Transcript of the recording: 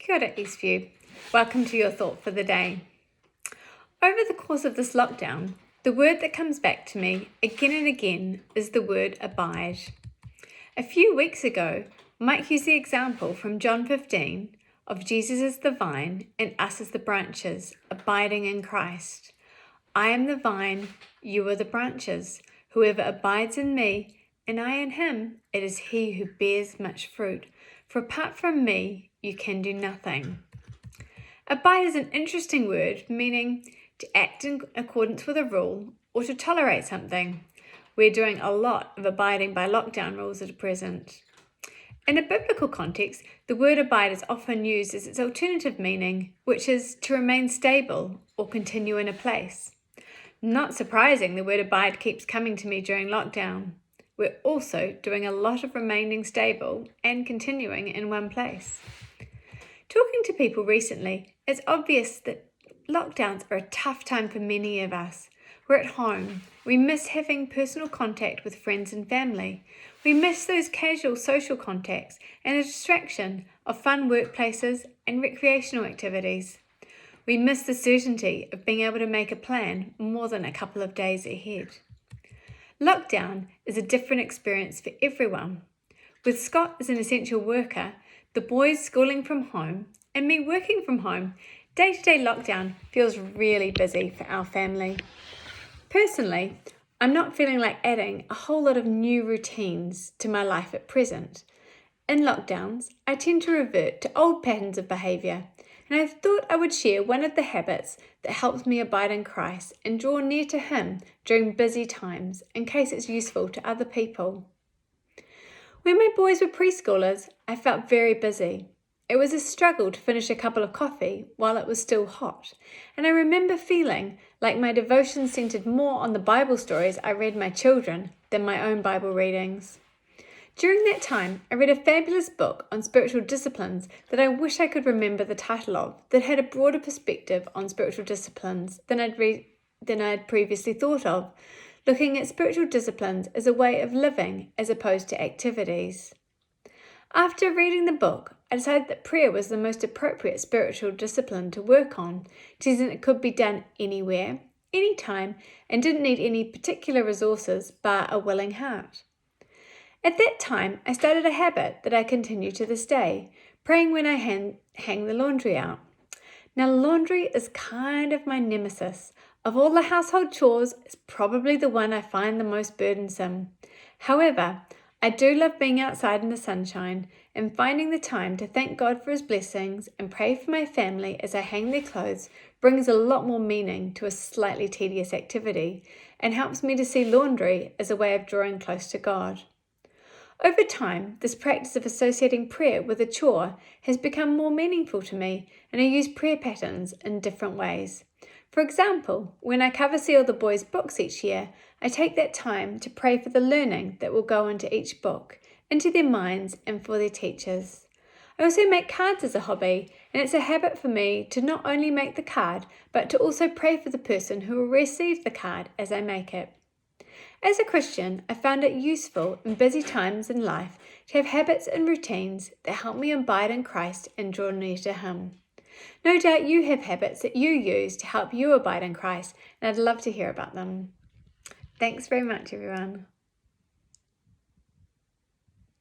Kia ora, Eastview. Welcome to your thought for the day. Over the course of this lockdown, the word that comes back to me again and again is the word abide. A few weeks ago, Mike used the example from John 15 of Jesus as the vine and us as the branches, abiding in Christ. I am the vine, you are the branches. Whoever abides in me, and I in him, it is he who bears much fruit. For apart from me, you can do nothing. Abide is an interesting word, meaning to act in accordance with a rule or to tolerate something. We're doing a lot of abiding by lockdown rules at present. In a biblical context, the word abide is often used as its alternative meaning, which is to remain stable or continue in a place. Not surprising, the word abide keeps coming to me during lockdown. We're also doing a lot of remaining stable and continuing in one place. Talking to people recently, it's obvious that lockdowns are a tough time for many of us. We're at home. We miss having personal contact with friends and family. We miss those casual social contacts and the distraction of fun workplaces and recreational activities. We miss the certainty of being able to make a plan more than a couple of days ahead. Lockdown is a different experience for everyone. With Scott as an essential worker, the boys schooling from home, and me working from home, day-to-day lockdown feels really busy for our family. Personally, I'm not feeling like adding a whole lot of new routines to my life at present. In lockdowns, I tend to revert to old patterns of behaviour, and I thought I would share one of the habits that helps me abide in Christ and draw near to Him during busy times in case it's useful to other people. When my boys were preschoolers, I felt very busy. It was a struggle to finish a cup of coffee while it was still hot, and I remember feeling like my devotion centered more on the Bible stories I read my children than my own Bible readings. During that time, I read a fabulous book on spiritual disciplines that I wish I could remember the title of, that had a broader perspective on spiritual disciplines than I'd previously thought of, looking at spiritual disciplines as a way of living as opposed to activities. After reading the book, I decided that prayer was the most appropriate spiritual discipline to work on, since it could be done anywhere, anytime, and didn't need any particular resources bar a willing heart. At that time, I started a habit that I continue to this day, praying when I hang the laundry out. Now, laundry is kind of my nemesis. Of all the household chores, it's probably the one I find the most burdensome. However, I do love being outside in the sunshine and finding the time to thank God for His blessings and pray for my family as I hang their clothes brings a lot more meaning to a slightly tedious activity and helps me to see laundry as a way of drawing close to God. Over time, this practice of associating prayer with a chore has become more meaningful to me, and I use prayer patterns in different ways. For example, when I cover seal the boys' books each year, I take that time to pray for the learning that will go into each book, into their minds and for their teachers. I also make cards as a hobby, and it's a habit for me to not only make the card, but to also pray for the person who will receive the card as I make it. As a Christian, I found it useful in busy times in life to have habits and routines that help me abide in Christ and draw near to Him. No doubt you have habits that you use to help you abide in Christ, and I'd love to hear about them. Thanks very much, everyone.